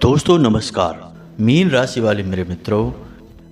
दोस्तों नमस्कार। मीन राशि वाले मेरे मित्रों,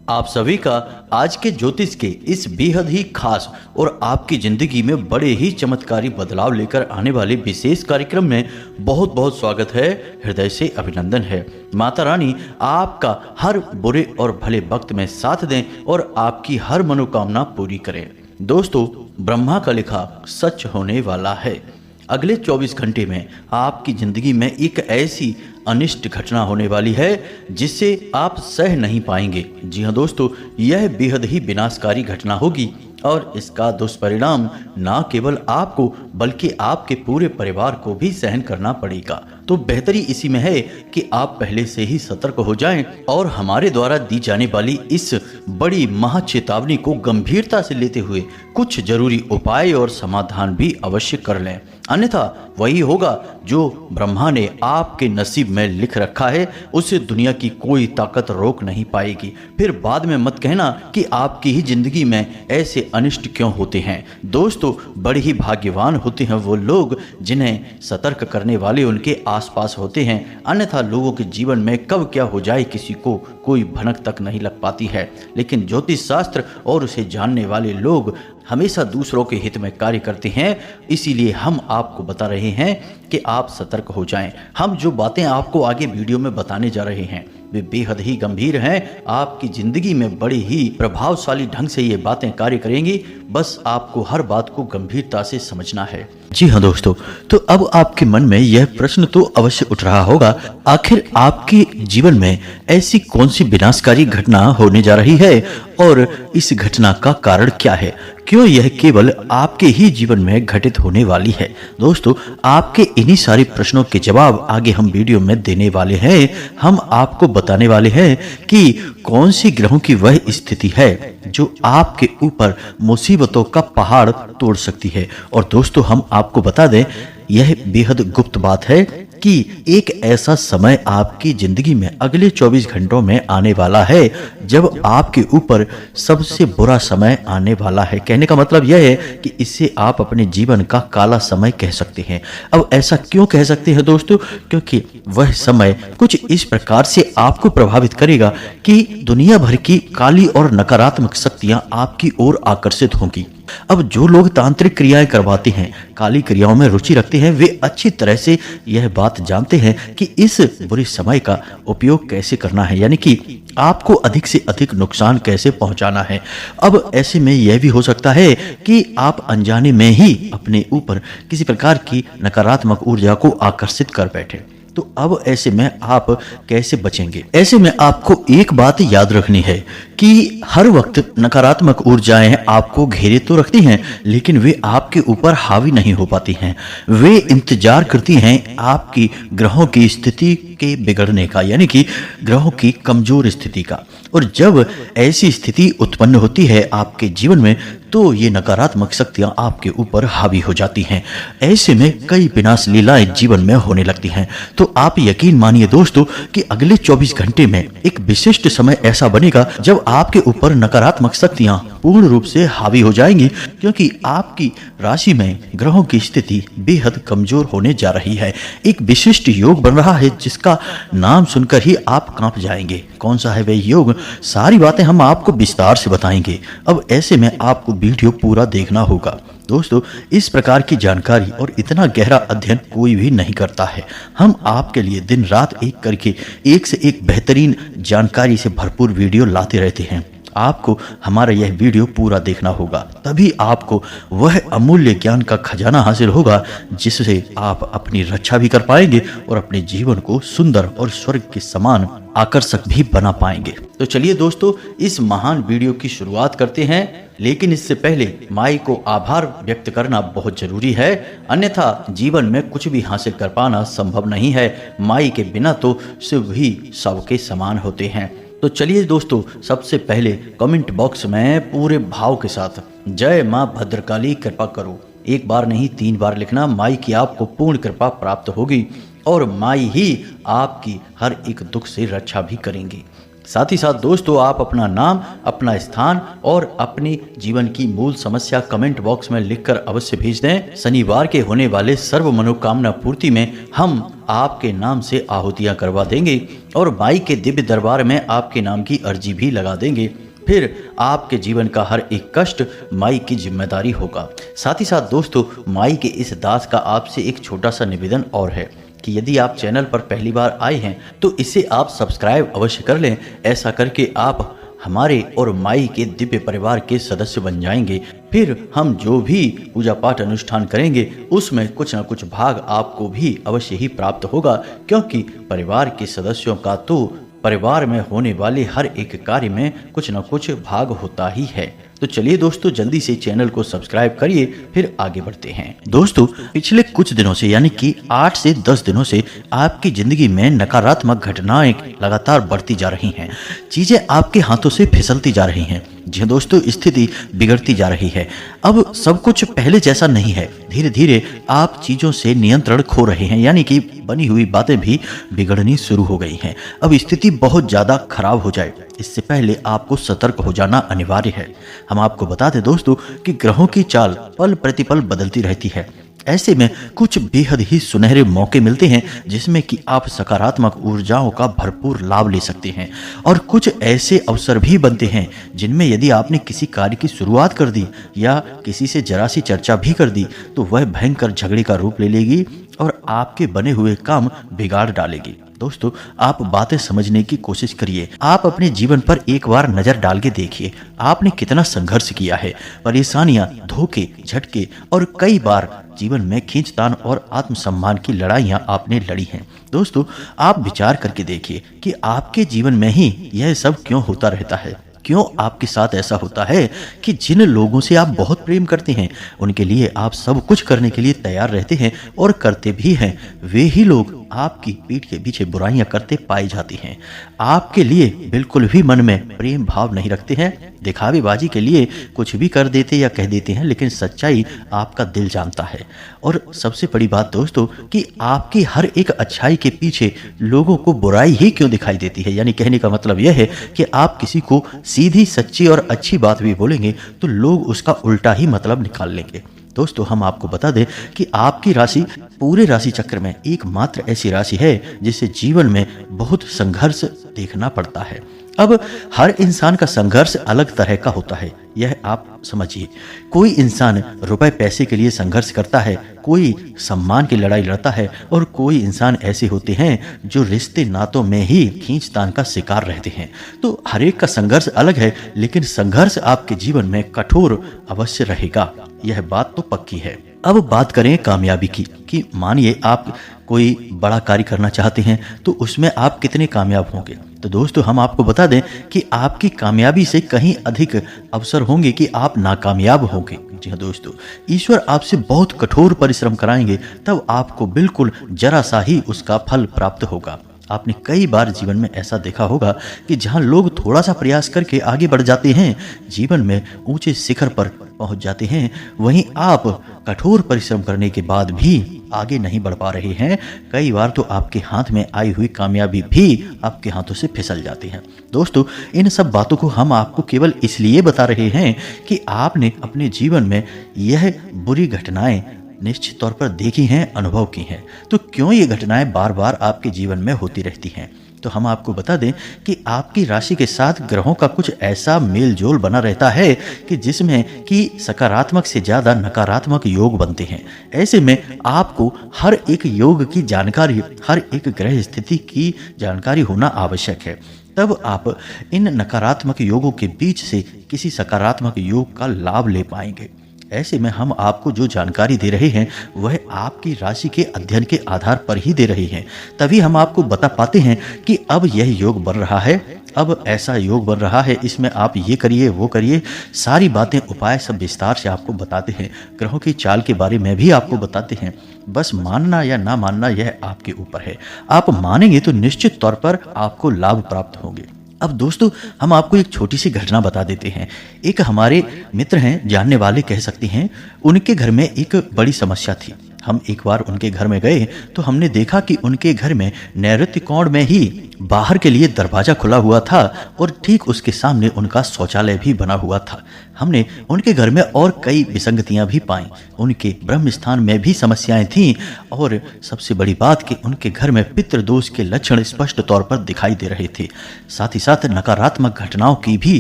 आप सभी का आज के ज्योतिष के इस बेहद ही खास और आपकी जिंदगी में बड़े ही चमत्कारी बदलाव लेकर आने वाले विशेष कार्यक्रम में बहुत बहुत स्वागत है। हृदय से अभिनंदन है। माता रानी आपका हर बुरे और भले वक्त में साथ दें और आपकी हर मनोकामना पूरी करें। दोस्तों, ब्रह्मा का लिखा सच होने वाला है। अगले 24 घंटे में आपकी जिंदगी में एक ऐसी अनिष्ट घटना होने वाली है जिसे आप सह नहीं पाएंगे। जी हाँ दोस्तों, यह बेहद ही विनाशकारी घटना होगी और इसका दुष्परिणाम ना केवल आपको बल्कि आपके पूरे परिवार को भी सहन करना पड़ेगा। तो बेहतरी इसी में है कि आप पहले से ही सतर्क हो जाएं और हमारे द्वारा दी जाने वाली इस बड़ी महा चेतावनी को गंभीरता से लेते हुए कुछ जरूरी उपाय और समाधान भी अवश्य कर लें। अन्यथा वही होगा जो ब्रह्मा ने आपके नसीब में लिख रखा है, उसे दुनिया की कोई ताकत रोक नहीं पाएगी। फिर बाद में मत कहना कि आपकी ही जिंदगी में ऐसे अनिष्ट क्यों होते हैं। दोस्तों, बड़े ही भाग्यवान होते हैं वो लोग जिन्हें सतर्क करने वाले उनके आसपास होते हैं। अन्यथा लोगों के जीवन में कब क्या हो जाए किसी को कोई भनक तक नहीं लग पाती है। लेकिन ज्योतिष शास्त्र और उसे जानने वाले लोग हमेशा दूसरों के हित में कार्य करते हैं, इसीलिए हम आपको बता रहे हैं कि आप सतर्क हो जाएं। हम जो बातें आपको आगे वीडियो में बताने जा रहे हैं वे बेहद ही गंभीर हैं। आपकी जिंदगी में बड़ी ही प्रभावशाली ढंग से ये बातें कार्य करेंगी। बस आपको हर बात को गंभीरता से समझना है। जी हाँ दोस्तों, तो अब आपके मन में यह प्रश्न तो अवश्य उठ रहा होगा, आखिर आपके जीवन में ऐसी कौन सी विनाशकारी घटना होने जा रही है और इस घटना का कारण क्या है, क्यों यह केवल आपके ही जीवन में घटित होने वाली है। दोस्तों, आपके इन्हीं सारे प्रश्नों के जवाब आगे हम वीडियो में देने वाले हैं। हम आपको बताने वाले हैं कि कौन सी ग्रहों की वह स्थिति है जो आपके ऊपर मुसीबतों का पहाड़ तोड़ सकती है। और दोस्तों, हम आपको बता दें, यह बेहद गुप्त बात है कि एक ऐसा समय आपकी जिंदगी में अगले 24 घंटों में आने वाला है जब आपके ऊपर सबसे बुरा समय आने वाला है। कहने का मतलब यह है कि इसे आप अपने जीवन का काला समय कह सकते हैं। अब ऐसा क्यों कह सकते हैं दोस्तों? क्योंकि वह समय कुछ इस प्रकार से आपको प्रभावित करेगा कि दुनिया भर की काली और नकारात्मक शक्तियां आपकी ओर आकर्षित होंगी। अब जो लोग तांत्रिक क्रियाएं करवाते हैं, काली क्रियाओं में रुचि रखते हैं, वे अच्छी तरह से यह बात जानते हैं कि इस बुरे समय का उपयोग कैसे करना है, यानी कि आपको अधिक से अधिक नुकसान कैसे पहुंचाना है। अब ऐसे में यह भी हो सकता है कि आप अनजाने में ही अपने ऊपर किसी प्रकार की नकारात्मक ऊर्जा को आकर्षित कर बैठे। तो अब ऐसे में आप कैसे बचेंगे? ऐसे में आपको एक बात याद रखनी है कि हर वक्त नकारात्मक ऊर्जाएं आपको घेरे तो रखती हैं, लेकिन वे आपके ऊपर हावी नहीं हो पाती हैं। वे इंतजार करती हैं आपकी ग्रहों की स्थिति के बिगड़ने का, यानी कि ग्रहों की कमजोर स्थिति का। और जब ऐसी स्थिति उत्पन्न होती है आपके जीवन में, तो ये नकारात्मक शक्तियां आपके ऊपर हावी हो जाती हैं। ऐसे में कई विनाश लीलाएं जीवन में होने लगती हैं। तो आप यकीन मानिए दोस्तों कि अगले 24 घंटे में एक विशिष्ट समय ऐसा बनेगा जब आपके ऊपर नकारात्मक शक्तियां पूर्ण रूप से हावी हो जाएंगी, क्योंकि आपकी राशि में ग्रहों की स्थिति बेहद कमजोर होने जा रही है। एक विशिष्ट योग बन रहा है जिसका नाम सुनकर ही आप कांप जाएंगे। कौन सा है वह योग? सारी बातें हम आपको विस्तार से बताएंगे। अब ऐसे में आपको वीडियो पूरा देखना होगा। दोस्तों, इस प्रकार की जानकारी और इतना गहरा अध्ययन कोई भी नहीं करता है। हम आपके लिए दिन रात एक करके एक से एक बेहतरीन जानकारी से भरपूर वीडियो लाते रहते हैं। आपको हमारा यह वीडियो पूरा देखना होगा, तभी आपको वह अमूल्य ज्ञान का खजाना हासिल होगा जिससे आप अपनी रक्षा भी कर पाएंगे और अपने जीवन को सुंदर और स्वर्ग के समान आकर्षक भी बना पाएंगे। तो चलिए दोस्तों, इस महान वीडियो की शुरुआत करते हैं। लेकिन इससे पहले माई को आभार व्यक्त करना बहुत जरूरी है, अन्यथा जीवन में कुछ भी हासिल कर पाना संभव नहीं है। माई के बिना तो शिव भी सबके समान होते हैं। तो चलिए दोस्तों, सबसे पहले कमेंट बॉक्स में पूरे भाव के साथ जय मां भद्रकाली कृपा करो एक बार नहीं 3 बार लिखना। माई की आपको पूर्ण कृपा प्राप्त होगी और माई ही आपकी हर एक दुख से रक्षा भी करेंगी। साथ ही साथ दोस्तों आप अपना नाम, अपना स्थान और अपनी जीवन की मूल समस्या कमेंट बॉक्स में लिखकर अवश्य भेज दें। शनिवार के होने वाले सर्व मनोकामना पूर्ति में हम आपके नाम से आहुतियां करवा देंगे और माई के दिव्य दरबार में आपके नाम की अर्जी भी लगा देंगे। फिर आपके जीवन का हर एक कष्ट माई की जिम्मेदारी होगा। साथ ही साथ दोस्तों माई के इस दास का आपसे एक छोटा सा निवेदन और है कि यदि आप चैनल पर पहली बार आए हैं तो इसे आप सब्सक्राइब अवश्य कर लें। ऐसा करके आप हमारे और माई के दिव्य परिवार के सदस्य बन जाएंगे। फिर हम जो भी पूजा पाठ अनुष्ठान करेंगे उसमें कुछ न कुछ भाग आपको भी अवश्य ही प्राप्त होगा, क्योंकि परिवार के सदस्यों का तो परिवार में होने वाले हर एक कार्य में कुछ न कुछ भाग होता ही है। तो चलिए दोस्तों जल्दी से चैनल को सब्सक्राइब करिए, फिर आगे बढ़ते हैं। दोस्तों पिछले कुछ दिनों से यानी कि 8 से 10 दिनों से आपकी जिंदगी में नकारात्मक घटनाएं लगातार बढ़ती जा रही हैं। चीजें आपके हाथों से फिसलती जा रही हैं। जी दोस्तों स्थिति बिगड़ती जा रही है। अब सब कुछ पहले जैसा नहीं है। धीरे धीरे आप चीजों से नियंत्रण खो रहे हैं, यानी कि बनी हुई बातें भी बिगड़नी शुरू हो गई हैं। अब स्थिति बहुत ज्यादा खराब हो जाए इससे पहले आपको सतर्क हो जाना अनिवार्य है। हम आपको बता दें दोस्तों कि ग्रहों की चाल पल प्रतिपल बदलती रहती है। ऐसे में कुछ बेहद ही सुनहरे मौके मिलते हैं जिसमें कि आप सकारात्मक ऊर्जाओं का भरपूर लाभ ले सकते हैं, और कुछ ऐसे अवसर भी बनते हैं जिनमें यदि आपने किसी कार्य की शुरुआत कर दी या किसी से जरा सी चर्चा भी कर दी तो वह भयंकर झगड़े का रूप ले लेगी और आपके बने हुए काम बिगाड़ डालेगी। दोस्तों आप बातें समझने की कोशिश करिए। आप अपने जीवन पर एक बार नजर डाल के देखिए, आपने कितना संघर्ष किया है। परेशानियां, धोखे, झटके और कई बार जीवन में खींचतान और आत्मसम्मान की लड़ाइयां आपने लड़ी हैं। दोस्तों आप विचार करके देखिए कि आपके जीवन में ही यह सब क्यों होता रहता है। क्यों आपके साथ ऐसा होता है कि जिन लोगों से आप बहुत प्रेम करते हैं उनके लिए आप सब कुछ करने के लिए तैयार रहते हैं और करते भी हैं, वे ही लोग आपकी पीठ के पीछे बुराइयां करते पाई जाती हैं। आपके लिए बिल्कुल भी मन में प्रेम भाव नहीं रखते हैं, दिखावेबाजी के लिए कुछ भी कर देते या कह देते हैं, लेकिन सच्चाई आपका दिल जानता है। और सबसे बड़ी बात दोस्तों कि आपकी हर एक अच्छाई के पीछे लोगों को बुराई ही क्यों दिखाई देती है। यानी कहने का मतलब यह है कि आप किसी को सीधी सच्ची और अच्छी बात भी बोलेंगे तो लोग उसका उल्टा ही मतलब निकाल लेंगे। दोस्तों हम आपको बता दें कि आपकी राशि पूरे राशि चक्र में एकमात्र ऐसी राशि है जिसे जीवन में बहुत संघर्ष देखना पड़ता है। अब हर इंसान का संघर्ष अलग तरह का होता है, यह आप समझिए। कोई इंसान रुपए पैसे के लिए संघर्ष करता है, कोई सम्मान की लड़ाई लड़ता है और कोई इंसान ऐसे होते हैं जो रिश्ते नातों में ही खींचतान का शिकार रहते हैं। तो हर एक का संघर्ष अलग है, लेकिन संघर्ष आपके जीवन में कठोर अवश्य रहेगा, यह बात तो पक्की है। अब बात करें कामयाबी की कि मानिए आप कोई बड़ा कार्य करना चाहते हैं तो उसमें आप कितने कामयाब होंगे। तो दोस्तों हम आपको बता दें कि आपकी कामयाबी से कहीं अधिक अवसर होंगे कि आप नाकामयाब होंगे। जी हाँ दोस्तों, ईश्वर आपसे बहुत कठोर परिश्रम कराएंगे, तब आपको बिल्कुल जरा सा ही उसका फल प्राप्त होगा। आपने कई बार जीवन में ऐसा देखा होगा कि जहां लोग थोड़ा सा प्रयास करके आगे बढ़ जाते हैं, जीवन में ऊंचे शिखर पर पहुंच जाते हैं, वहीं आप कठोर परिश्रम करने के बाद भी आगे नहीं बढ़ पा रहे हैं। कई बार तो आपके हाथ में आई हुई कामयाबी भी आपके हाथों से फिसल जाती है। दोस्तों इन सब बातों को हम आपको केवल इसलिए बता रहे हैं कि आपने अपने जीवन में यह बुरी घटनाएं निश्चित तौर पर देखी हैं, अनुभव की हैं। तो क्यों ये घटनाएं बार बार आपके जीवन में होती रहती हैं। तो हम आपको बता दें कि आपकी राशि के साथ ग्रहों का कुछ ऐसा मेल जोल बना रहता है कि जिसमें कि सकारात्मक से ज्यादा नकारात्मक योग बनते हैं। ऐसे में आपको हर एक योग की जानकारी, हर एक ग्रह स्थिति की जानकारी होना आवश्यक है। तब आप इन नकारात्मक योगों के बीच से किसी सकारात्मक योग का लाभ ले पाएंगे। ऐसे में हम आपको जो जानकारी दे रहे हैं वह आपकी राशि के अध्ययन के आधार पर ही दे रहे हैं। तभी हम आपको बता पाते हैं कि अब यह योग बन रहा है, अब ऐसा योग बन रहा है, इसमें आप ये करिए वो करिए, सारी बातें उपाय सब विस्तार से आपको बताते हैं। ग्रहों की चाल के बारे में भी आपको बताते हैं। बस मानना या ना मानना यह आपके ऊपर है। आप मानेंगे तो निश्चित तौर पर आपको लाभ प्राप्त होंगे। अब दोस्तों हम आपको एक छोटी सी घटना बता देते हैं। एक हमारे मित्र हैं, जानने वाले कह सकते हैं, उनके घर में एक बड़ी समस्या थी। हम एक बार उनके घर में गए तो हमने देखा कि उनके घर में नैऋत्य कोण में ही बाहर के लिए दरवाजा खुला हुआ था और ठीक उसके सामने उनका शौचालय भी बना हुआ था। हमने उनके घर में और कई विसंगतियां भी पाईं। उनके ब्रह्म स्थान में भी समस्याएं थीं और सबसे बड़ी बात कि उनके घर में पितृदोष के लक्षण स्पष्ट तौर पर दिखाई दे रहे थे। साथ ही साथ नकारात्मक घटनाओं की भी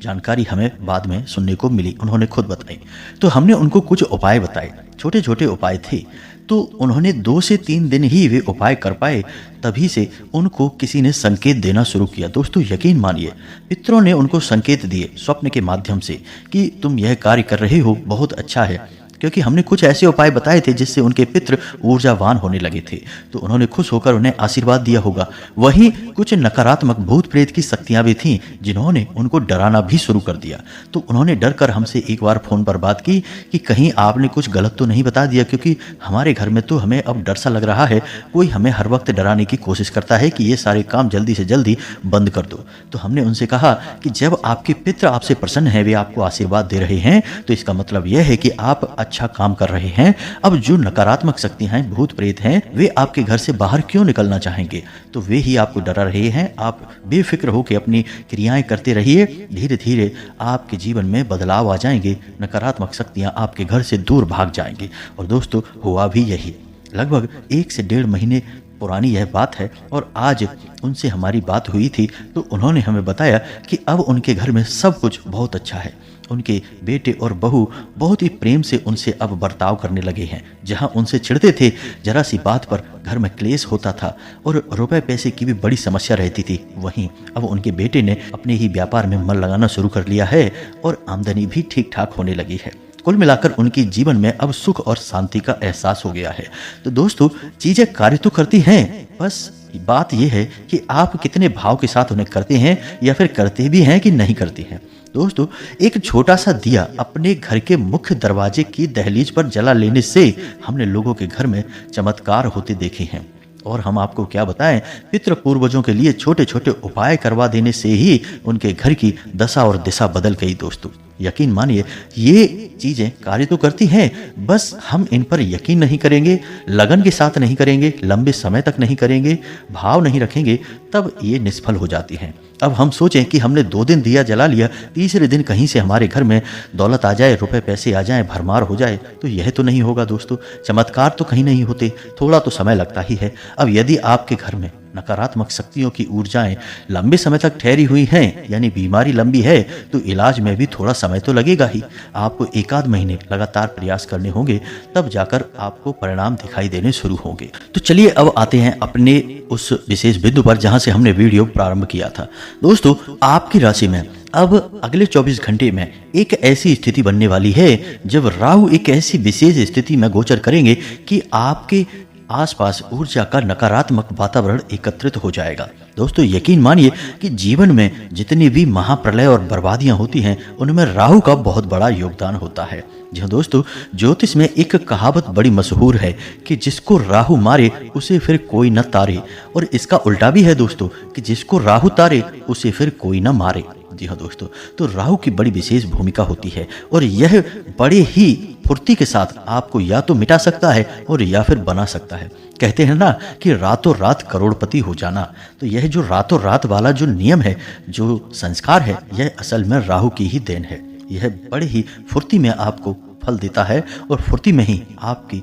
जानकारी हमें बाद में सुनने को मिली, उन्होंने खुद बताई। तो हमने उनको कुछ उपाय बताए, छोटे छोटे उपाय थे। तो उन्होंने 2 से 3 दिन ही वे उपाय कर पाए, तभी से उनको किसी ने संकेत देना शुरू किया। दोस्तों यकीन मानिए, पितरों ने उनको संकेत दिए स्वप्न के माध्यम से कि तुम यह कार्य कर रहे हो, बहुत अच्छा है। क्योंकि हमने कुछ ऐसे उपाय बताए थे जिससे उनके पितृ ऊर्जावान होने लगे थे, तो उन्होंने खुश होकर उन्हें आशीर्वाद दिया होगा। वहीं कुछ नकारात्मक भूत प्रेत की शक्तियां भी थीं जिन्होंने उनको डराना भी शुरू कर दिया। तो उन्होंने डर कर हमसे एक बार फोन पर बात की कि कहीं आपने कुछ गलत तो नहीं बता दिया, क्योंकि हमारे घर में तो हमें अब डर सा लग रहा है, कोई हमें हर वक्त डराने की कोशिश करता है कि ये सारे काम जल्दी से जल्दी बंद कर दो। तो हमने उनसे कहा कि जब आपके पितृ आपसे प्रसन्न है, वे आपको आशीर्वाद दे रहे हैं, तो इसका मतलब यह है कि आप अच्छा काम कर रहे हैं। अब जो नकारात्मक शक्तियां हैं, भूत प्रेत हैं, वे आपके घर से बाहर क्यों निकलना चाहेंगे? तो वे ही आपको डरा रहे हैं। आप बेफिक्र होकर अपनी क्रियाएं करते रहिए, धीरे धीरे आपके जीवन में बदलाव आ जाएंगे, नकारात्मक शक्तियां आपके घर से दूर भाग जाएंगी। और दोस्तों हुआ भी यही। लगभग 1 से 1.5 महीने पुरानी यह बात है और आज उनसे हमारी बात हुई थी, तो उन्होंने हमें बताया कि अब उनके घर में सब कुछ बहुत अच्छा है। उनके बेटे और बहू बहुत ही प्रेम से उनसे अब बर्ताव करने लगे हैं। जहां उनसे चिढ़ते थे, जरा सी बात पर घर में क्लेश होता था और रुपए पैसे की भी बड़ी समस्या रहती थी, वहीं अब उनके बेटे ने अपने ही व्यापार में मन लगाना शुरू कर लिया है और आमदनी भी ठीक ठाक होने लगी है। कुल मिलाकर उनके जीवन में अब सुख और शांति का एहसास हो गया है। तो दोस्तों चीजें कार्य तो करती हैं, बस बात यह है कि आप कितने भाव के साथ उन्हें करते हैं या फिर करते भी हैं कि नहीं करते हैं। दोस्तों एक छोटा सा दिया अपने घर के मुख्य दरवाजे की दहलीज पर जला लेने से हमने लोगों के घर में चमत्कार होते देखे हैं। और हम आपको क्या बताएं, पितृ पूर्वजों के लिए छोटे छोटे उपाय करवा देने से ही उनके घर की दशा और दिशा बदल गई। दोस्तों यकीन मानिए ये चीजें कार्य तो करती हैं, बस हम इन पर यकीन नहीं करेंगे, लगन के साथ नहीं करेंगे, लंबे समय तक नहीं करेंगे, भाव नहीं रखेंगे, तब ये निष्फल हो जाती हैं। अब हम सोचें कि हमने 2 दिन दिया जला लिया, तीसरे दिन कहीं से हमारे घर में दौलत आ जाए, रुपए पैसे आ जाए, भरमार हो जाए, तो यह तो नहीं होगा दोस्तों। चमत्कार तो कहीं नहीं होते, थोड़ा तो समय लगता ही है। अब यदि आपके घर में नकारात्मक शक्तियों की ऊर्जाएं लंबे समय तक ठहरी हुई हैं, यानी बीमारी लंबी है, तो इलाज में भी थोड़ा समय तो लगेगा ही। आपको 1 आध महीने लगातार प्रयास करने होंगे, तब जाकर आपको परिणाम दिखाई देने शुरू होंगे। तो चलिए अब आते हैं अपने उस विशेष बिंदु पर जहां से हमने वीडियो प्रारंभ किया था। दोस्तों आपकी राशि में अब अगले 24 घंटे में एक ऐसी स्थिति बनने वाली है जब राहु एक ऐसी विशेष स्थिति में गोचर करेंगे कि आपके आसपास ऊर्जा का नकारात्मक वातावरण एकत्रित हो जाएगा। दोस्तों यकीन मानिए कि जीवन में जितनी भी महाप्रलय और बर्बादियां होती हैं, उनमें राहु का बहुत बड़ा योगदान होता है। जी हाँ दोस्तों, ज्योतिष में एक कहावत बड़ी मशहूर है कि जिसको राहु मारे उसे फिर कोई न तारे, और इसका उल्टा भी है दोस्तों कि जिसको राहु तारे उसे फिर कोई न मारे। जी हाँ दोस्तों, तो राहु की बड़ी विशेष भूमिका होती है और यह बड़े ही फुर्ती के साथ आपको या तो मिटा सकता है और या फिर बना सकता है। कहते हैं ना कि रातों रात करोड़पति हो जाना, तो यह जो रातों रात वाला जो नियम है, जो संस्कार है, यह असल में राहु की ही देन है। यह बड़े ही फुर्ती में आपको फल देता है और फुर्ती में ही आपकी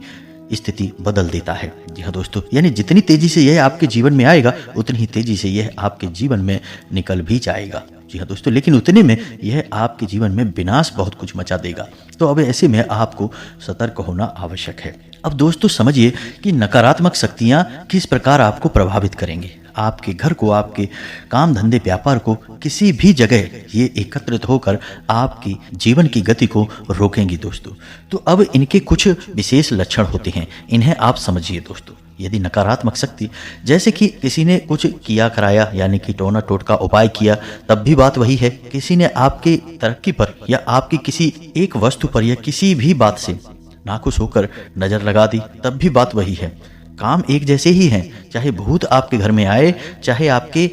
स्थिति बदल देता है। जी हाँ दोस्तों, यानी जितनी तेजी से यह आपके जीवन में आएगा, उतनी ही तेजी से यह आपके जीवन में निकल भी जाएगा। जी हाँ दोस्तों, लेकिन उतने में यह आपके जीवन में विनाश बहुत कुछ मचा देगा। तो अब ऐसे में आपको सतर्क होना आवश्यक है। अब दोस्तों समझिए कि नकारात्मक शक्तियां किस प्रकार आपको प्रभावित करेंगे। आपके घर को, आपके काम धंधे व्यापार को, किसी भी जगह ये एकत्रित होकर आपकी जीवन की गति को रोकेंगी दोस्तों। तो अब इनके कुछ विशेष लक्षण होते हैं, इन्हें आप समझिए दोस्तों। यदि नकारात्मक शक्ति, जैसे कि किसी ने कुछ किया कराया, यानी कि टोना टोटका उपाय किया, तब भी बात वही है। किसी ने आपकी तरक्की पर या आपकी किसी एक वस्तु पर या किसी भी बात से नाखुश होकर नजर लगा दी, तब भी बात वही है। काम एक जैसे ही हैं, चाहे भूत आपके घर में आए, चाहे आपके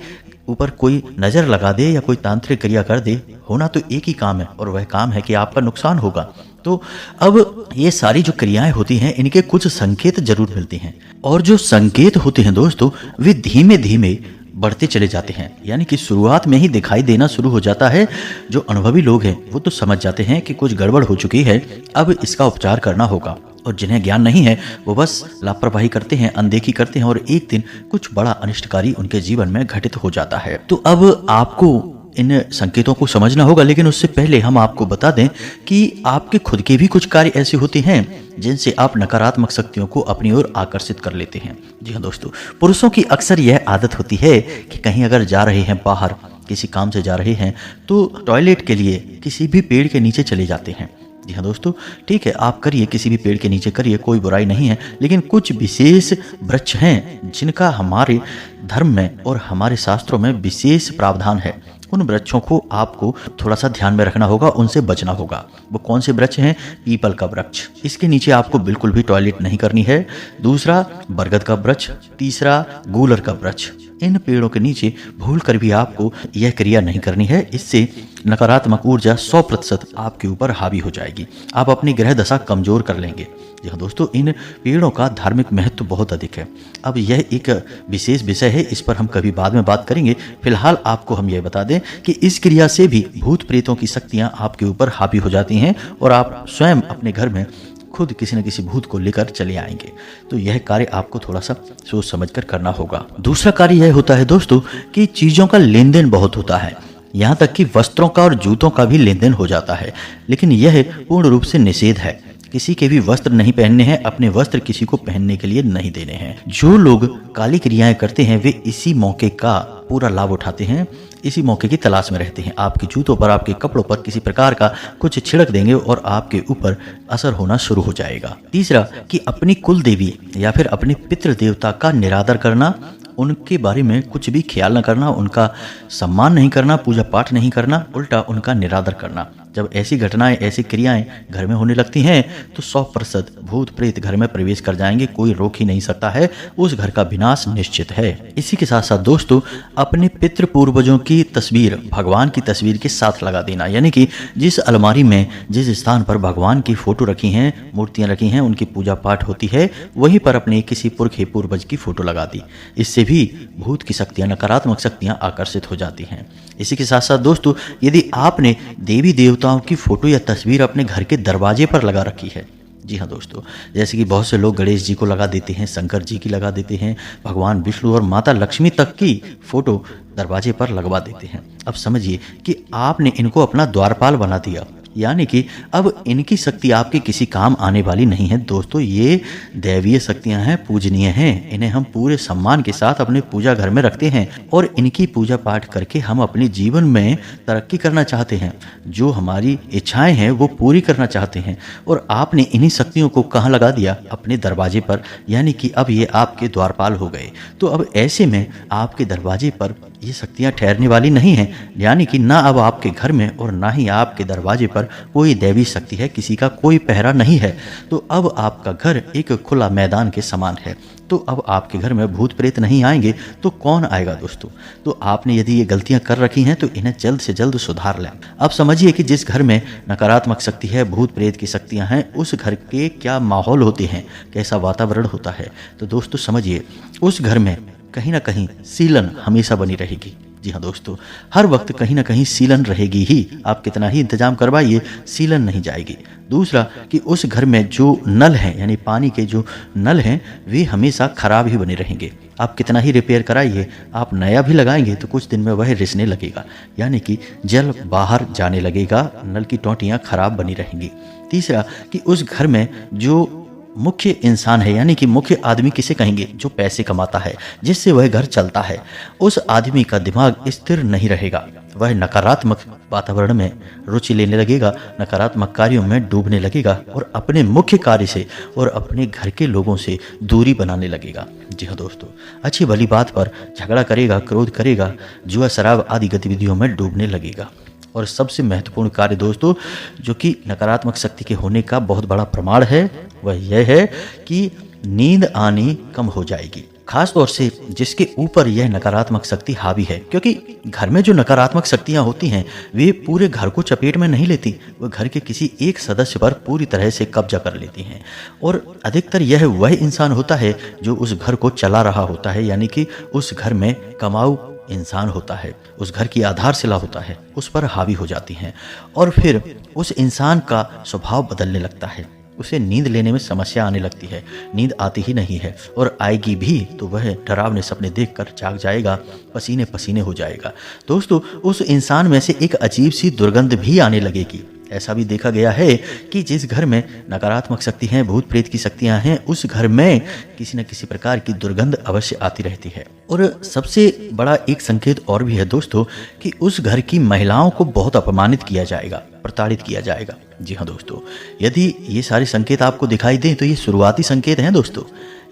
ऊपर कोई नजर लगा दे या कोई तांत्रिक क्रिया कर दे, होना तो एक ही काम है और वह काम है कि आपका नुकसान होगा। तो अब ये सारी जो क्रियाएं होती हैं इनके कुछ संकेत जरूर मिलते हैं, और जो संकेत होते हैं दोस्तों वे धीमे धीमे बढ़ते चले जाते हैं, यानी कि शुरुआत में ही दिखाई देना शुरू हो जाता है। जो अनुभवी लोग हैं वो तो समझ जाते हैं कि कुछ गड़बड़ हो चुकी है, अब इसका उपचार करना होगा। और जिन्हें ज्ञान नहीं है वो बस लापरवाही करते हैं, अनदेखी करते हैं, और एक दिन कुछ बड़ा अनिष्टकारी उनके जीवन में घटित हो जाता है। तो अब आपको इन संकेतों को समझना होगा, लेकिन उससे पहले हम आपको बता दें कि आपके खुद के भी कुछ कार्य ऐसे होते हैं जिनसे आप नकारात्मक शक्तियों को अपनी ओर आकर्षित कर लेते हैं। जी हाँ दोस्तों, पुरुषों की अक्सर यह आदत होती है कि कहीं अगर जा रहे हैं, बाहर किसी काम से जा रहे हैं, तो टॉयलेट के लिए किसी भी पेड़ के नीचे चले जाते हैं। जी हाँ दोस्तों, ठीक है, आप करिए, किसी भी पेड़ के नीचे करिए, कोई बुराई नहीं है, लेकिन कुछ विशेष वृक्ष हैं जिनका हमारे धर्म में और हमारे शास्त्रों में विशेष प्रावधान है। उन वृक्षों को आपको थोड़ा सा ध्यान में रखना होगा, उनसे बचना होगा। वो कौन से वृक्ष हैं? पीपल का वृक्ष, इसके नीचे आपको बिल्कुल भी टॉयलेट नहीं करनी है। दूसरा बरगद का वृक्ष, तीसरा गूलर का वृक्ष। इन पेड़ों के नीचे भूल कर भी आपको यह क्रिया नहीं करनी है, इससे नकारात्मक ऊर्जा 100% आपके ऊपर हावी हो जाएगी, आप अपनी ग्रह दशा कमजोर कर लेंगे। जी हाँ दोस्तों, इन पेड़ों का धार्मिक महत्व बहुत अधिक है। अब यह एक विशेष विषय है, इस पर हम कभी बाद में बात करेंगे। फिलहाल आपको हम यह बता दें कि इस क्रिया से भी भूत प्रेतों की शक्तियां आपके ऊपर हावी हो जाती हैं और आप स्वयं अपने घर में खुद किसी न किसी भूत को लेकर चले आएंगे। तो यह कार्य आपको थोड़ा सा सोच समझकर करना होगा। दूसरा कार्य यह होता है दोस्तों कि चीजों का लेन देन बहुत होता है, यहाँ तक कि वस्त्रों का और जूतों का भी लेन देन हो जाता है, लेकिन यह पूर्ण रूप से निषेध है। किसी के भी वस्त्र नहीं पहनने हैं, अपने वस्त्र किसी को पहनने के लिए नहीं देने हैं। जो लोग काली क्रियाएं करते हैं वे इसी मौके का पूरा लाभ उठाते हैं, इसी मौके की तलाश में रहते हैं। आपके जूतों पर, आपके कपड़ों पर किसी प्रकार का कुछ छिड़क देंगे और आपके ऊपर असर होना शुरू हो जाएगा। तीसरा कि अपनी कुल देवी या फिर अपने पितृ देवता का निरादर करना, उनके बारे में कुछ भी ख्याल न करना, उनका सम्मान नहीं करना, पूजा पाठ नहीं करना, उल्टा उनका निरादर करना। जब ऐसी घटनाएं, ऐसी क्रियाएं घर में होने लगती हैं तो 100% भूत प्रेत घर में प्रवेश कर जाएंगे, कोई रोक ही नहीं सकता है, उस घर का विनाश निश्चित है। इसी के साथ साथ दोस्तों अपने पितृ पूर्वजों की तस्वीर भगवान की तस्वीर के साथ लगा देना, यानी कि जिस अलमारी में, जिस स्थान पर भगवान की फोटो रखी हैं, मूर्तियां रखी हैं, उनकी पूजा पाठ होती है, वहीं पर अपने किसी पुरखे पूर्वज की फोटो लगा दी। इससे भी भूत की शक्तियां, नकारात्मक शक्तियां आकर्षित हो जाती हैं। इसी के साथ साथ दोस्तों यदि आपने देवी देवताओं की फोटो या तस्वीर अपने घर के दरवाजे पर लगा रखी है, जी हाँ दोस्तों, जैसे कि बहुत से लोग गणेश जी को लगा देते हैं, शंकर जी की लगा देते हैं, भगवान विष्णु और माता लक्ष्मी तक की फोटो दरवाजे पर लगवा देते हैं। अब समझिए कि आपने इनको अपना द्वारपाल बना दिया, यानी कि अब इनकी शक्ति आपके किसी काम आने वाली नहीं है। दोस्तों ये दैवीय शक्तियां हैं, पूजनीय हैं, इन्हें हम पूरे सम्मान के साथ अपने पूजा घर में रखते हैं और इनकी पूजा पाठ करके हम अपने जीवन में तरक्की करना चाहते हैं, जो हमारी इच्छाएं हैं वो पूरी करना चाहते हैं। और आपने इन्हीं शक्तियों को कहाँ लगा दिया? अपने दरवाजे पर, यानी कि अब ये आपके द्वारपाल हो गए। तो अब ऐसे में आपके दरवाजे पर ये शक्तियां ठहरने वाली नहीं हैं, यानी कि ना अब आपके घर में और ना ही आपके दरवाजे पर कोई दैवी शक्ति है, किसी का कोई पहरा नहीं है। तो अब आपका घर एक खुला मैदान के समान है। तो अब आपके घर में भूत प्रेत नहीं आएंगे तो कौन आएगा दोस्तों? तो आपने यदि ये गलतियां कर रखी हैं तो इन्हें जल्द से जल्द सुधार लें। अब समझिए कि जिस घर में नकारात्मक शक्ति है, भूत प्रेत की शक्तियां हैं, उस घर के क्या माहौल होते हैं, कैसा वातावरण होता है। तो दोस्तों समझिए उस घर में कहीं ना कहीं सीलन हमेशा बनी रहेगी। जी हाँ दोस्तों, हर वक्त कहीं ना कहीं सीलन रहेगी ही, आप कितना ही इंतजाम करवाइए सीलन नहीं जाएगी। दूसरा कि उस घर में जो नल हैं, यानी पानी के जो नल हैं, वे हमेशा खराब ही बने रहेंगे। आप कितना ही रिपेयर कराइए, आप नया भी लगाएंगे तो कुछ दिन में वह रिसने लगेगा, यानी कि जल बाहर जाने लगेगा, नल की टोंटियाँ खराब बनी रहेंगी। तीसरा कि उस घर में जो मुख्य इंसान है, यानी कि मुख्य आदमी किसे कहेंगे? जो पैसे कमाता है, जिससे वह घर चलता है, उस आदमी का दिमाग स्थिर नहीं रहेगा। वह नकारात्मक वातावरण में रुचि लेने लगेगा, नकारात्मक कार्यों में डूबने लगेगा और अपने मुख्य कार्य से और अपने घर के लोगों से दूरी बनाने लगेगा। जी हाँ दोस्तों, अच्छी भली बात पर झगड़ा करेगा, क्रोध करेगा, जुआ शराब आदि गतिविधियों में डूबने लगेगा। और सबसे महत्वपूर्ण कार्य दोस्तों जो कि नकारात्मक शक्ति के होने का बहुत बड़ा प्रमाण है, वह यह है कि नींद आनी कम हो जाएगी। खास तौर से जिसके ऊपर यह नकारात्मक शक्ति हावी है, क्योंकि घर में जो नकारात्मक शक्तियां होती हैं वे पूरे घर को चपेट में नहीं लेती, वह घर के किसी एक सदस्य पर पूरी तरह से कब्जा कर लेती हैं। और अधिकतर यह वह इंसान होता है जो उस घर को चला रहा होता है, यानी कि उस घर में कमाऊ इंसान होता है, उस घर की आधारशिला होता है, उस पर हावी हो जाती हैं। और फिर उस इंसान का स्वभाव बदलने लगता है, उसे नींद लेने में समस्या आने लगती है, नींद आती ही नहीं है, और आएगी भी तो वह डरावने सपने देखकर जाग जाएगा, पसीने पसीने हो जाएगा। दोस्तों, उस इंसान में से एक अजीब सी दुर्गंध भी आने लगेगी। ऐसा भी देखा गया है कि जिस घर में नकारात्मक शक्ति हैं, भूत प्रेत की शक्तियां हैं, उस घर में किसी न किसी प्रकार की दुर्गंध अवश्य आती रहती है। और सबसे बड़ा एक संकेत और भी है दोस्तों कि उस घर की महिलाओं को बहुत अपमानित किया जाएगा, प्रताड़ित किया जाएगा। जी हाँ दोस्तों, यदि ये सारे संकेत आपको दिखाई दें तो ये शुरुआती संकेत हैं दोस्तों,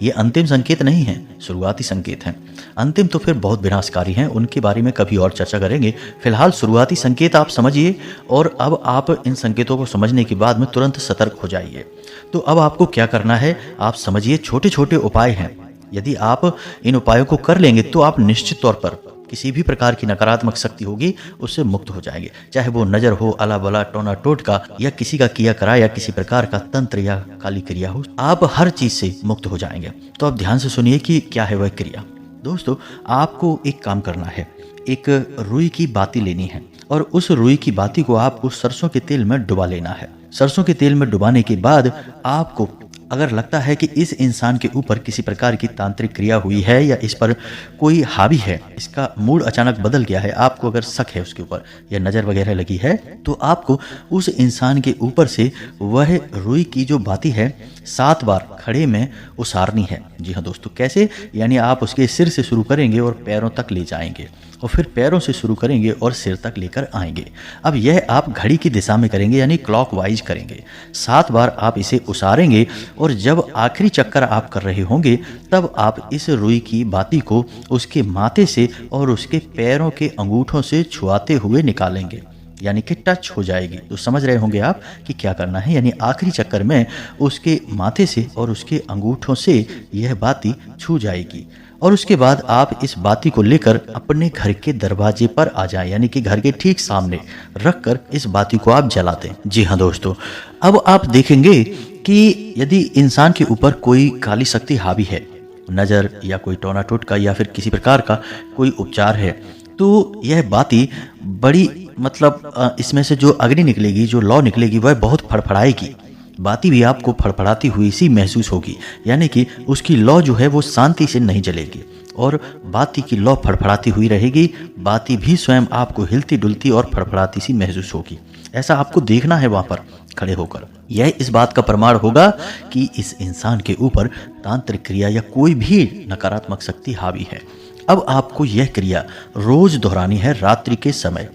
ये अंतिम संकेत नहीं हैं, शुरुआती संकेत हैं। अंतिम तो फिर बहुत विनाशकारी हैं, उनके बारे में कभी और चर्चा करेंगे। फिलहाल शुरुआती संकेत आप समझिए, और अब आप इन संकेतों को समझने के बाद में तुरंत सतर्क हो जाइए। तो अब आपको क्या करना है, आप समझिए, छोटे छोटे उपाय हैं। यदि आप इन उपायों को कर लेंगे तो आप निश्चित तौर पर किसी भी प्रकार की नकारात्मक शक्ति होगी उससे मुक्त हो जाएंगे, चाहे वो नजर हो, अला बला, टोना टोटका, या किसी का किया करा, या किसी प्रकार का तंत्र या काली क्रिया हो, आप हर चीज से मुक्त हो जाएंगे। तो अब ध्यान से सुनिए कि क्या है वह क्रिया। दोस्तों, आपको एक काम करना है, एक रुई की बाती लेनी है, और उस रुई की बाती को आपको सरसों के तेल में डुबा लेना है। सरसों के तेल में डुबाने के बाद आपको अगर लगता है कि इस इंसान के ऊपर किसी प्रकार की तांत्रिक क्रिया हुई है, या इस पर कोई हावी है, इसका मूड अचानक बदल गया है, आपको अगर शक है उसके ऊपर, या नज़र वगैरह लगी है, तो आपको उस इंसान के ऊपर से वह रुई की जो बाती है 7 बार खड़े में उसारनी है। जी हाँ दोस्तों, कैसे? यानी आप उसके सिर से शुरू करेंगे और पैरों तक ले जाएंगे, और फिर पैरों से शुरू करेंगे और सिर तक लेकर आएंगे। अब यह आप घड़ी की दिशा में करेंगे, यानी क्लॉकवाइज करेंगे। 7 बार आप इसे उसारेंगे, और जब आखिरी चक्कर आप कर रहे होंगे तब आप इस रुई की बाती को उसके माथे से और उसके पैरों के अंगूठों से छुआते हुए निकालेंगे, यानी कि टच हो जाएगी। तो समझ रहे होंगे आप कि क्या करना है, यानी आखिरी चक्कर में उसके माथे से और उसके अंगूठों से यह बाती छू जाएगी, और उसके बाद आप इस बाती को लेकर अपने घर के दरवाजे पर आ जाएं, यानी कि घर के ठीक सामने रखकर इस बाती को आप जला दें। जी हाँ दोस्तों, अब आप देखेंगे कि यदि इंसान के ऊपर कोई काली शक्ति हावी है, नज़र या कोई टोना टोटका या फिर किसी प्रकार का कोई उपचार है, तो यह बाती बड़ी इसमें से जो अग्नि निकलेगी, जो लौ निकलेगी, वह बहुत फड़फड़ाएगी। बाती भी आपको फड़फड़ाती हुई सी महसूस होगी, यानी कि उसकी लौ जो है वो शांति से नहीं जलेगी, और बाती की लौ फड़फड़ाती हुई रहेगी। बाती भी स्वयं आपको हिलती डुलती और फड़फड़ाती सी महसूस होगी। ऐसा आपको देखना है वहां पर खड़े होकर। यह इस बात का प्रमाण होगा कि इस इंसान के ऊपर तांत्रिक क्रिया या कोई भी नकारात्मक शक्ति हावी है। अब आपको यह क्रिया रोज दोहरानी है रात्रि के समय।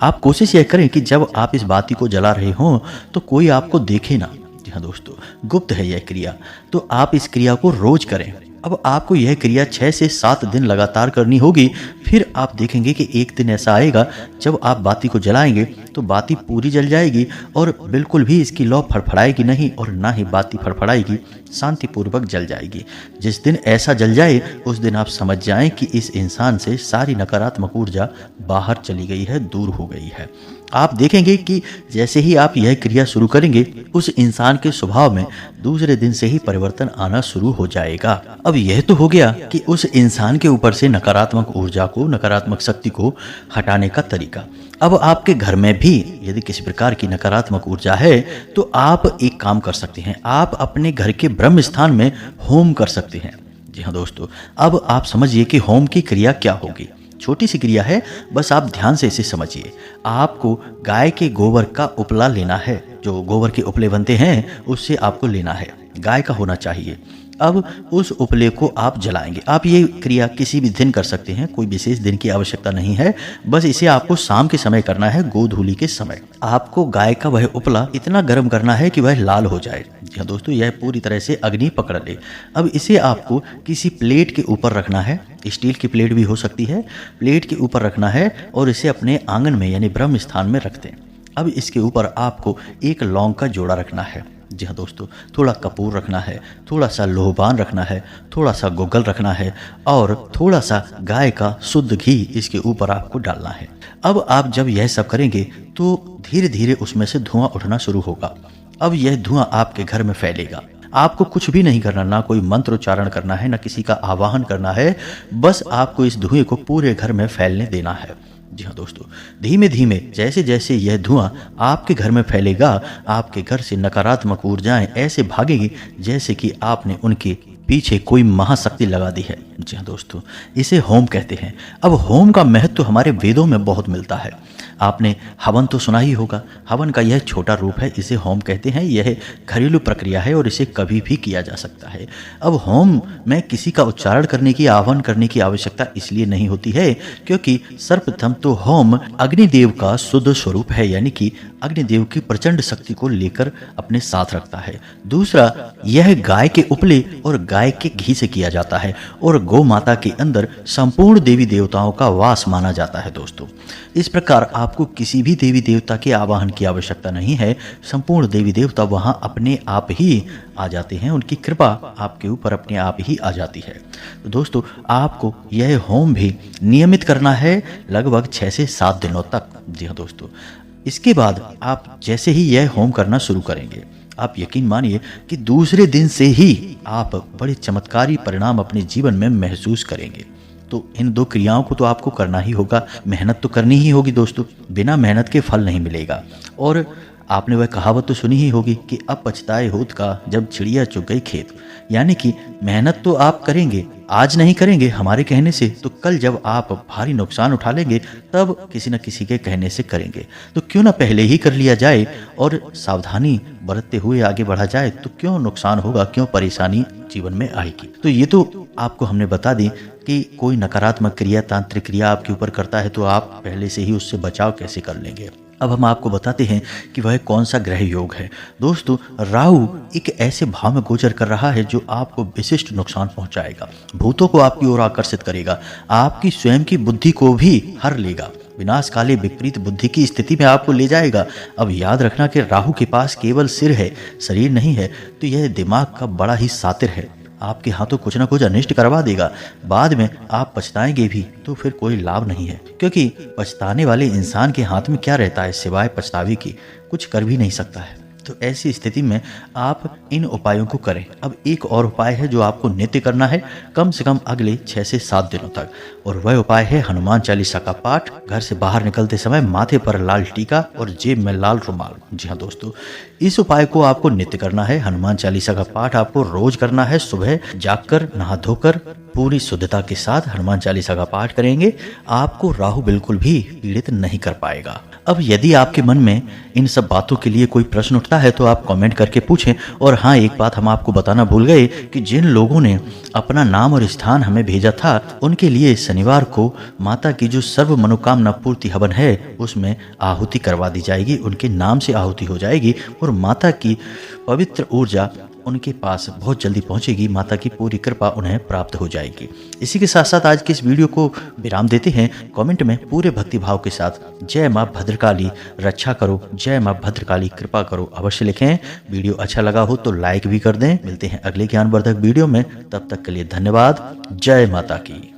आप कोशिश यह करें कि जब आप इस बाती को जला रहे हों तो कोई आपको देखे ना। जी हाँ दोस्तों, गुप्त है यह क्रिया, तो आप इस क्रिया को रोज करें। अब आपको यह क्रिया 6 से 7 दिन लगातार करनी होगी। फिर आप देखेंगे कि एक दिन ऐसा आएगा जब आप बाती को जलाएंगे तो बाती पूरी जल जाएगी, और बिल्कुल भी इसकी लौ फड़फड़ाएगी नहीं, और ना ही बाती फड़फड़ाएगी, शांतिपूर्वक जल जाएगी। जिस दिन ऐसा जल जाए उस दिन आप समझ जाएं कि इस इंसान से सारी नकारात्मक ऊर्जा बाहर चली गई है, दूर हो गई है। आप देखेंगे कि जैसे ही आप यह क्रिया शुरू करेंगे उस इंसान के स्वभाव में दूसरे दिन से ही परिवर्तन आना शुरू हो जाएगा। अब यह तो हो गया कि उस इंसान के ऊपर से नकारात्मक ऊर्जा को, नकारात्मक शक्ति को हटाने का तरीका। अब आपके घर में भी यदि किसी प्रकार की नकारात्मक ऊर्जा है तो आप एक काम कर सकते हैं, आप अपने घर के ब्रह्म स्थान में होम कर सकते हैं। जी हाँ दोस्तों, अब आप समझिए कि होम की क्रिया क्या होगी। छोटी सी क्रिया है, बस आप ध्यान से इसे समझिए। आपको गाय के गोबर का उपला लेना है, जो गोबर के उपले बनते हैं उससे आपको लेना है, गाय का होना चाहिए। अब उस उपले को आप जलाएंगे। आप ये क्रिया किसी भी दिन कर सकते हैं, कोई विशेष दिन की आवश्यकता नहीं है, बस इसे आपको शाम के समय करना है, गोधूली के समय। आपको गाय का वह उपला इतना गर्म करना है कि वह लाल हो जाए। जी हाँ दोस्तों, यह पूरी तरह से अग्नि पकड़ ले। अब इसे आपको किसी प्लेट के ऊपर रखना है, स्टील की प्लेट भी हो सकती है, प्लेट के ऊपर रखना है और इसे अपने आंगन में यानी ब्रह्म स्थान में रख दें। अब इसके ऊपर आपको एक लौंग का जोड़ा रखना है। जी हाँ दोस्तों, थोड़ा कपूर रखना है, थोड़ा सा लोबान रखना है, थोड़ा सा गुग्गल रखना है और थोड़ा सा गाय का शुद्ध घी इसके ऊपर आपको डालना है। अब आप जब यह सब करेंगे तो धीरे धीरे उसमें से धुआं उठना शुरू होगा। अब यह धुआं आपके घर में फैलेगा। आपको कुछ भी नहीं करना, ना कोई मंत्र उच्चारण करना है, ना किसी का आवाहन करना है, बस आपको इस धुएं को पूरे घर में फैलने देना है। जी हाँ दोस्तों, धीमे धीमे जैसे जैसे यह धुआं आपके घर में फैलेगा, आपके घर से नकारात्मक ऊर्जाएं ऐसे भागेंगी जैसे कि आपने उनके पीछे कोई महाशक्ति लगा दी है। जी हाँ दोस्तों, इसे होम कहते हैं। अब होम का महत्व हमारे वेदों में बहुत मिलता है। आपने हवन तो सुना ही होगा। हवन का यह छोटा रूप है, इसे होम कहते हैं। यह घरेलू प्रक्रिया है और इसे कभी भी किया जा सकता है। अब होम में किसी का उच्चारण करने की, आह्वान करने की आवश्यकता इसलिए नहीं होती है क्योंकि सर्वप्रथम तो होम अग्निदेव का शुद्ध स्वरूप है, यानी कि अग्निदेव की प्रचंड शक्ति को लेकर अपने साथ रखता है। दूसरा, यह गाय के उपले और गाय के घी से किया जाता है और गौ माता के अंदर संपूर्ण देवी देवताओं का वास माना जाता है। दोस्तों, इस प्रकार आपको किसी भी देवी देवता के आवाहन की आवश्यकता नहीं है। संपूर्ण देवी देवता वहां अपने आप ही आ जाते हैं, उनकी कृपा आपके ऊपर अपने आप ही आ जाती है। तो दोस्तों, आपको यह होम भी नियमित करना है लगभग 6 से 7 दिनों तक। जी हाँ दोस्तों, इसके बाद आप जैसे ही यह होम करना शुरू करेंगे, आप यकीन मानिए कि दूसरे दिन से ही आप बड़े चमत्कारी परिणाम अपने जीवन में महसूस करेंगे। तो इन 2 क्रियाओं को तो आपको करना ही होगा, मेहनत तो करनी ही होगी दोस्तों, बिना मेहनत के फल नहीं मिलेगा। और आपने वह कहावत तो सुनी ही होगी कि अब पछताए होत का जब चिड़िया चुग गई खेत, यानी कि मेहनत तो आप करेंगे, आज नहीं करेंगे हमारे कहने से, तो कल जब आप भारी नुकसान उठा लेंगे तब किसी न किसी के कहने से करेंगे। तो क्यों ना पहले ही कर लिया जाए और सावधानी बरतते हुए आगे बढ़ा जाए, तो क्यों नुकसान होगा, क्यों परेशानी जीवन में आएगी। तो ये तो आपको हमने बता दी कि कोई नकारात्मक क्रिया, तांत्रिक क्रिया आपके ऊपर करता है तो आप पहले से ही उससे बचाव कैसे कर लेंगे। अब हम आपको बताते हैं कि वह कौन सा ग्रह योग है। दोस्तों, राहु एक ऐसे भाव में गोचर कर रहा है जो आपको विशिष्ट नुकसान पहुंचाएगा, भूतों को आपकी ओर आकर्षित करेगा, आपकी स्वयं की बुद्धि को भी हर लेगा, विनाशकाली विपरीत बुद्धि की स्थिति में आपको ले जाएगा। अब याद रखना कि राहु के पास केवल सिर है, शरीर नहीं है, तो यह दिमाग का बड़ा ही सातिर है। आपके हाथों कुछ ना कुछ अनिष्ट करवा देगा, बाद में आप पछताएंगे भी तो फिर कोई लाभ नहीं है, क्योंकि पछताने वाले इंसान के हाथ में क्या रहता है सिवाय पछतावे की, कुछ कर भी नहीं सकता है। तो ऐसी स्थिति में आप इन उपायों को करें। अब एक और उपाय है जो आपको नित्य करना है कम से कम अगले 6 से 7 दिनों तक, और वह उपाय है हनुमान चालीसा का पाठ। घर से बाहर निकलते समय माथे पर लाल टीका और जेब में लाल रुमाल। जी हाँ दोस्तों, इस उपाय को आपको नित्य करना है। हनुमान चालीसा का पाठ आपको रोज करना है। सुबह जागकर नहा धोकर पूरी शुद्धता के साथ हनुमान चालीसा का पाठ करेंगे, आपको राहु बिल्कुल भी पीड़ित नहीं कर पाएगा। अब यदि आपके मन में इन सब बातों के लिए कोई प्रश्न उठता है तो आप कमेंट करके पूछें। और हाँ, एक बात हम आपको बताना भूल गए कि जिन लोगों ने अपना नाम और स्थान हमें भेजा था, उनके लिए शनिवार को माता की जो सर्व मनोकामना पूर्ति हवन है उसमें आहुति करवा दी जाएगी, उनके नाम से आहुति हो जाएगी और माता की पवित्र ऊर्जा उनके पास बहुत जल्दी पहुंचेगी, माता की पूरी कृपा उन्हें प्राप्त हो जाएगी। इसी के साथ साथ आज के इस वीडियो को विराम देते हैं। कमेंट में पूरे भक्ति भाव के साथ जय मां भद्रकाली रक्षा करो, जय मां भद्रकाली कृपा करो अवश्य लिखें। वीडियो अच्छा लगा हो तो लाइक भी कर दें। मिलते हैं अगले ज्ञानवर्धक वीडियो में, तब तक के लिए धन्यवाद। जय माता की।